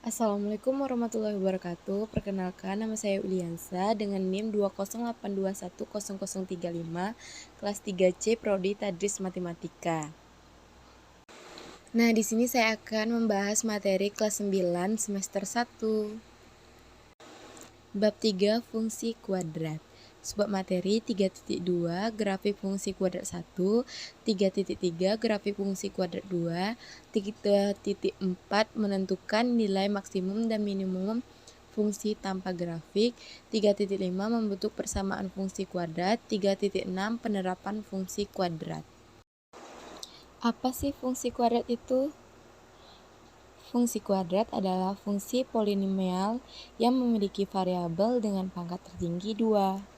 Assalamualaikum warahmatullahi wabarakatuh. Perkenalkan, nama saya Uliansa dengan NIM 208210035, kelas 3C Prodi Tadris Matematika. Nah, di sini saya akan membahas materi kelas 9 semester 1. Bab 3 fungsi kuadrat. Sebuah materi 3.2 grafik fungsi kuadrat 1, 3.3 grafik fungsi kuadrat 2, 3.4 menentukan nilai maksimum dan minimum fungsi tanpa grafik, 3.5 membentuk persamaan fungsi kuadrat, 3.6 penerapan fungsi kuadrat. Apa sih fungsi kuadrat itu? Fungsi kuadrat adalah fungsi polinomial yang memiliki variabel dengan pangkat tertinggi 2.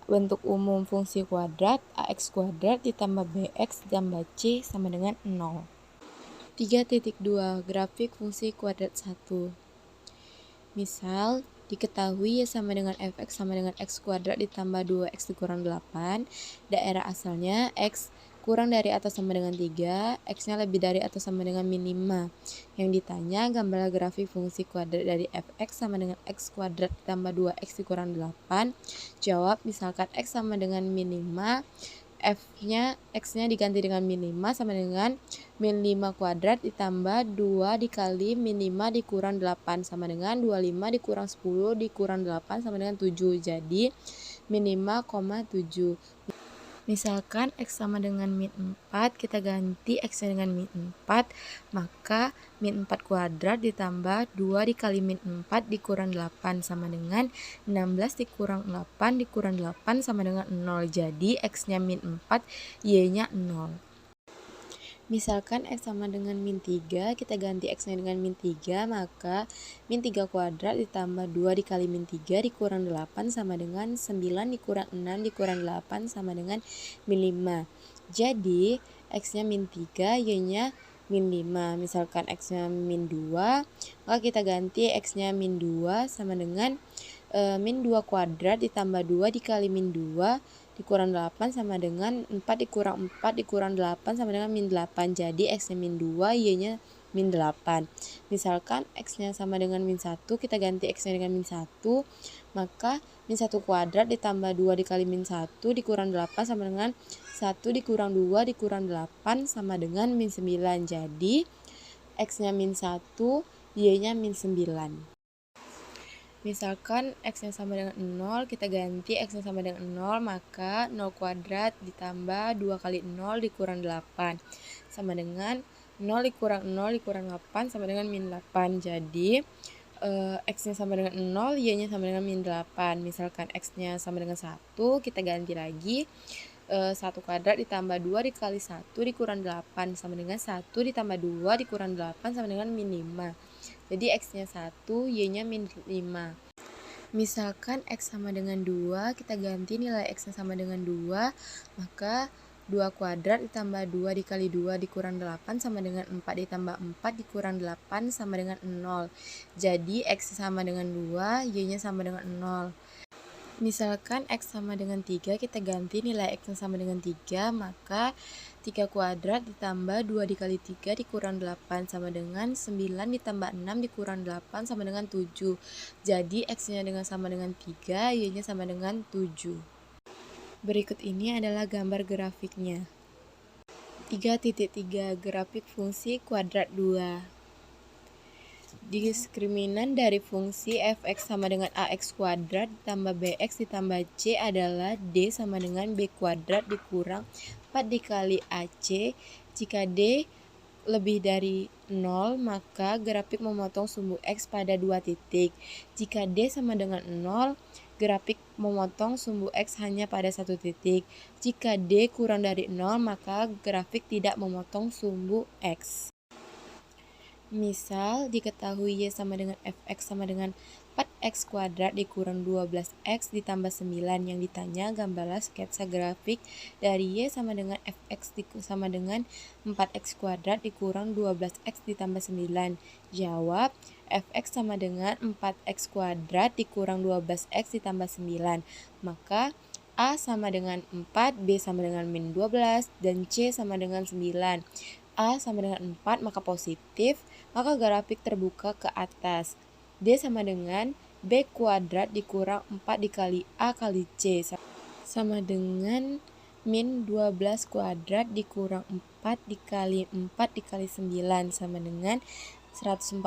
Bentuk umum fungsi kuadrat ax kuadrat ditambah bx ditambah c sama dengan 0. 3.2 grafik fungsi kuadrat 1. Misal, diketahui y sama dengan fx sama dengan x kuadrat ditambah 2x dikurang 8, daerah asalnya x kurang dari atau sama dengan 3, x-nya lebih dari atau sama dengan min 5. Yang ditanya, gambarlah grafik fungsi kuadrat dari fx sama dengan x kuadrat ditambah 2x dikurang 8. Jawab, misalkan x sama dengan min 5, x-nya diganti dengan min 5 sama dengan min 5 kuadrat ditambah 2 dikali min 5 dikurang 8 sama dengan 25 dikurang 10 dikurang 8 sama dengan 7. Jadi min 5,7. Misalkan x sama dengan min 4, kita ganti x-nya dengan min 4, maka min 4 kuadrat ditambah 2 dikali min 4 dikurang 8 sama dengan 16 dikurang 8 dikurang 8 sama dengan 0. Jadi x-nya min 4, y-nya 0. Misalkan x sama dengan min 3, kita ganti x-nya dengan min 3, maka min 3 kuadrat ditambah 2 dikali min 3 dikurang 8 sama dengan 9 dikurang 6 dikurang 8 sama dengan min 5. Jadi, x-nya min 3, y-nya min 5. Misalkan x-nya min 2, maka kita ganti x-nya min 2 sama dengan min 2 kuadrat ditambah 2 dikali min 2 dikurang 8 sama dengan 4 dikurang 4 dikurang 8 sama dengan min 8. Jadi x-nya min 2, y-nya min 8. Misalkan x-nya sama dengan min 1, kita ganti x-nya dengan min 1, maka min 1 kuadrat ditambah 2 dikali min 1 dikurang 8 sama dengan 1 dikurang 2 dikurang 8 sama dengan min 9. Jadi x-nya min 1, y-nya min 9. Misalkan x-nya sama dengan 0, kita ganti x-nya sama dengan 0, maka 0 kuadrat ditambah 2 kali 0 dikurang 8 sama dengan 0 dikurang 0 dikurang 8 sama dengan min 8. Jadi x-nya sama dengan 0, y-nya sama dengan min 8. Misalkan x-nya sama dengan 1, kita ganti lagi 1 kuadrat ditambah 2 dikali 1 dikurang 8 sama dengan 1 ditambah 2 dikurang 8 sama dengan min 5. Jadi x-nya 1, y-nya min 5. Misalkan x sama dengan 2, kita ganti nilai x-nya sama dengan 2, maka 2 kuadrat ditambah 2 dikali 2 dikurang 8 sama dengan 4 ditambah 4 dikurang 8 sama dengan 0. Jadi x sama dengan 2, y-nya sama dengan 0. Misalkan x sama dengan 3, kita ganti nilai x sama dengan 3, maka 3 kuadrat ditambah 2 dikali 3 dikurang 8 sama dengan 9 ditambah 6 dikurang 8 sama dengan 7. Jadi x-nya sama dengan 3, y-nya sama dengan 7. Berikut ini adalah gambar grafiknya. 3.3 grafik fungsi kuadrat 2. Diskriminan dari fungsi fx sama dengan ax kuadrat ditambah bx ditambah c adalah d sama dengan b kuadrat dikurang 4 dikali ac. Jika d lebih dari 0, maka grafik memotong sumbu x pada 2 titik. Jika d sama dengan 0, grafik memotong sumbu x hanya pada 1 titik. Jika d kurang dari 0, maka grafik tidak memotong sumbu x. Misal, diketahui y sama dengan fx sama dengan 4x kuadrat dikurang 12x ditambah 9. Yang ditanya, gambarlah sketsa grafik dari y sama dengan fx sama dengan 4x kuadrat dikurang 12x ditambah 9. Jawab, fx sama dengan 4x kuadrat dikurang 12x ditambah 9. Maka A sama dengan 4, B sama dengan min 12, dan C sama dengan 9. A sama dengan 4, maka positif, maka grafik terbuka ke atas. D sama dengan B kuadrat dikurang 4 dikali A kali C sama dengan min 12 kuadrat dikurang 4 dikali 4 dikali 9 sama dengan 144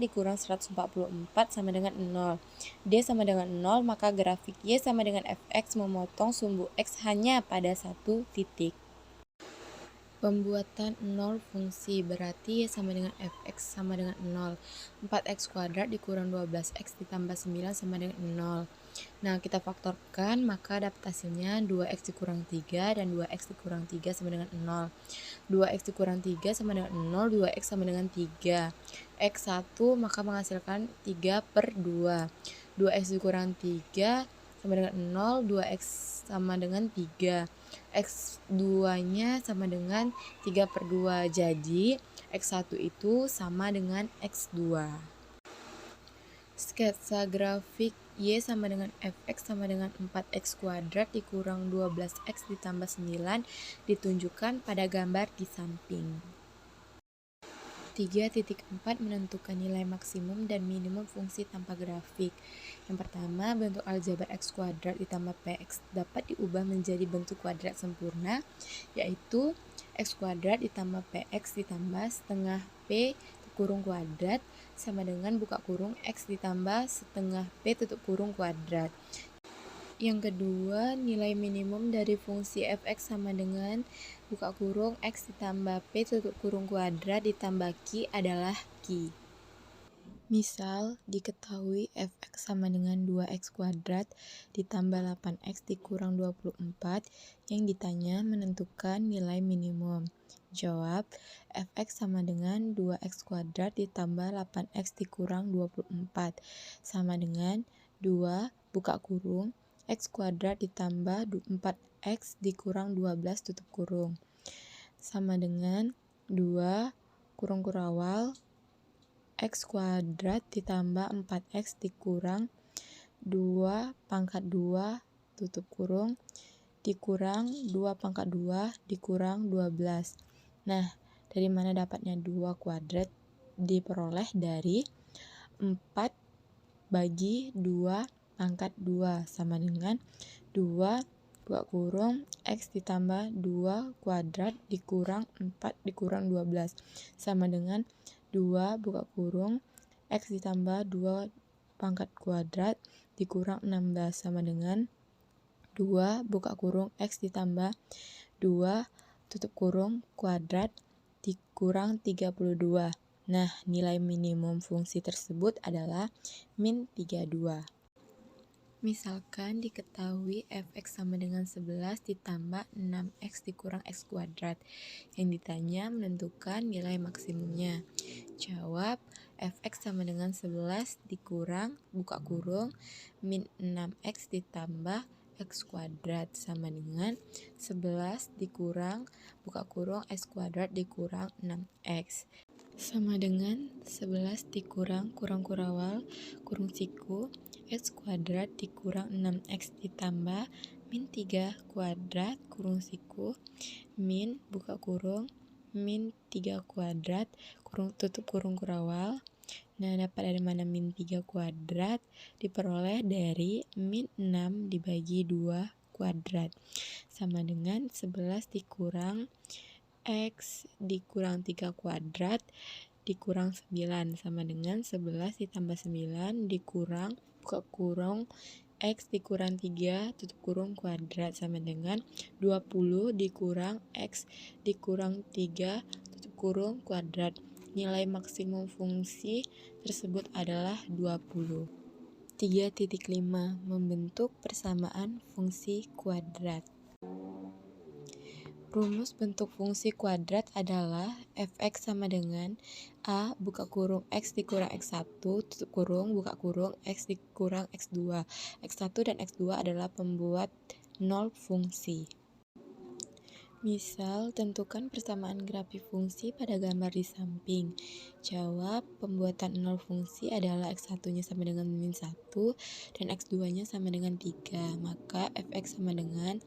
dikurang 144 sama dengan 0. D sama dengan 0, maka grafik Y sama dengan fx memotong sumbu X hanya pada satu titik. Pembuatan 0 fungsi berarti Y sama dengan fx sama dengan 0. 4x kuadrat dikurang 12x ditambah 9 sama dengan 0. Nah, kita faktorkan, maka dapat hasilnya 2x dikurang 3 dan 2x dikurang 3 sama dengan 0. 2x dikurang 3 sama dengan 0, 2x sama dengan 3. X1 maka menghasilkan 3 per 2. 2x dikurang 3 sama dengan 0, 2x sama dengan 3. X2-nya sama dengan 3 per 2. Jadi, X1 itu sama dengan X2. Sketsa grafik Y sama dengan fx sama dengan 4x kuadrat dikurang 12x ditambah 9 ditunjukkan pada gambar di samping. 3.4 menentukan nilai maksimum dan minimum fungsi tanpa grafik. Yang pertama, bentuk aljabar x kuadrat ditambah px dapat diubah menjadi bentuk kuadrat sempurna, yaitu x kuadrat ditambah px ditambah setengah p kurung kuadrat sama dengan buka kurung x ditambah setengah p tutup kurung kuadrat. Yang kedua, nilai minimum dari fungsi fx sama dengan buka kurung x ditambah p tutup kurung kuadrat ditambah q adalah q. Misal, diketahui fx sama dengan 2x kuadrat ditambah 8x dikurang 24, yang ditanya menentukan nilai minimum. Jawab, fx sama dengan 2x kuadrat ditambah 8x dikurang 24, sama dengan 2 buka kurung x kuadrat ditambah 4x dikurang 12 tutup kurung, sama dengan 2 kurung kurawal x kuadrat ditambah 4x dikurang 2 pangkat 2 tutup kurung dikurang 2 pangkat 2 dikurang 12. Nah, dari mana dapatnya 2 kuadrat? Diperoleh dari 4 bagi 2 pangkat 2 sama dengan 2 buka kurung x ditambah 2 kuadrat dikurang 4 dikurang 12 sama dengan 2 buka kurung x ditambah 2 pangkat kuadrat dikurang 16 sama dengan 2 buka kurung x ditambah 2 tutup kurung kuadrat dikurang 32. Nah, nilai minimum fungsi tersebut adalah min 32. Misalkan diketahui fx sama dengan 11 ditambah 6x dikurang x kuadrat. Yang ditanya menentukan nilai maksimumnya. Jawab, fx sama dengan 11 dikurang buka kurung min 6x ditambah x kuadrat sama dengan 11 dikurang buka kurung x kuadrat dikurang 6x sama dengan 11 dikurang kurang kurawal kurung siku x kuadrat dikurang 6x ditambah min 3 kuadrat kurung siku min buka kurung min 3 kuadrat kurung tutup kurung kurawal. Nah, dapat dari mana min 3 kuadrat? Diperoleh dari min 6 dibagi 2 kuadrat sama dengan 11 dikurang x dikurang 3 kuadrat dikurang 9 sama dengan 11 ditambah 9 dikurang buka kurung x dikurang 3 tutup kurung kuadrat sama dengan 20 dikurang x dikurang 3 tutup kurung kuadrat. Nilai maksimum fungsi tersebut adalah 20. 3.5 membentuk persamaan fungsi kuadrat. Rumus bentuk fungsi kuadrat adalah fx sama dengan a buka kurung x dikurang x1 tutup kurung buka kurung x dikurang x2. x1 dan x2 adalah pembuat 0 fungsi. Misal, tentukan persamaan grafik fungsi pada gambar di samping. Jawab, pembuatan 0 fungsi adalah x1-nya sama dengan min 1 dan x2-nya sama dengan 3. Maka fx sama dengan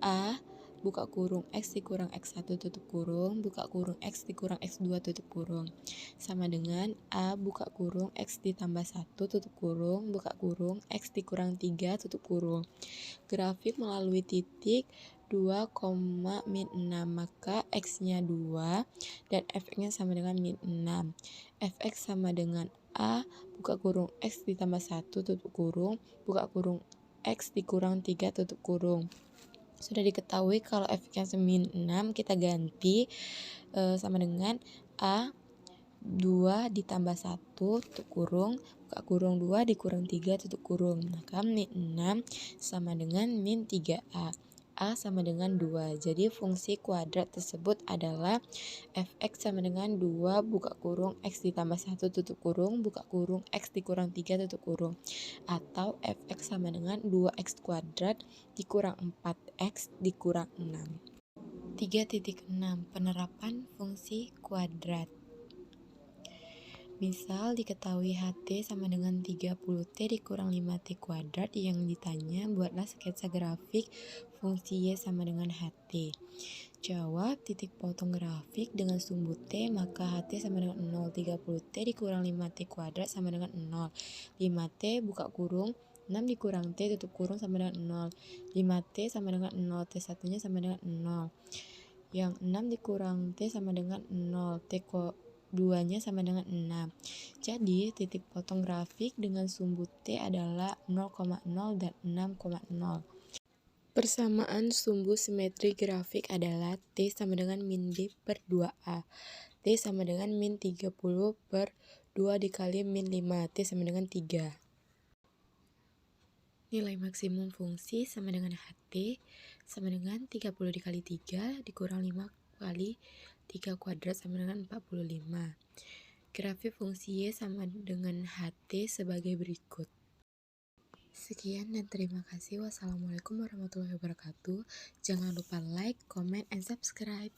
a buka kurung X dikurang X1 tutup kurung, buka kurung X dikurang X2 tutup kurung. Sama dengan A buka kurung X ditambah 1 tutup kurung, buka kurung X dikurang 3 tutup kurung. Grafik melalui titik 2, min 6, maka X-nya 2 dan Fx-nya sama dengan min 6. Fx sama dengan A buka kurung X ditambah 1 tutup kurung, buka kurung X dikurang 3 tutup kurung. Sudah diketahui kalau Fx-nya min 6, kita ganti sama dengan A 2 ditambah 1 tutup kurung, buka kurung 2 dikurang 3 tutup kurung. Maka min 6 sama dengan min 3A. A sama dengan 2. Jadi fungsi kuadrat tersebut adalah Fx sama dengan 2 buka kurung X ditambah 1 tutup kurung, buka kurung X dikurang 3 tutup kurung. Atau Fx sama dengan 2x kuadrat dikurang 4x dikurang 6. 3.6 Penerapan fungsi kuadrat. Misal diketahui HT sama dengan 30T dikurang 5T kuadrat. Yang ditanya, buatlah sketsa grafik fungsi Y sama dengan HT. Jawab, titik potong grafik dengan sumbu T, maka HT sama dengan 0. 30T dikurang 5T kuadrat sama dengan 0. 5T buka kurung 6 dikurang T tutup kurung sama dengan 0. 5T sama dengan 0. T1 nya sama dengan 0. Yang 6 dikurang T sama dengan 0. T 2-nya sama dengan 6. Jadi, titik potong grafik dengan sumbu T adalah 0,0 dan 6,0. Persamaan sumbu simetri grafik adalah T sama dengan min B per 2A. T sama dengan min 30 per 2 dikali min 5. T sama dengan 3. Nilai maksimum fungsi sama dengan HT sama dengan 30 dikali 3 dikurang 5 kali 3 kuadrat sama dengan 45. Grafik fungsi Y sama dengan HT sebagai berikut. Sekian dan terima kasih. Wassalamualaikum warahmatullahi wabarakatuh. Jangan lupa like, comment, and subscribe.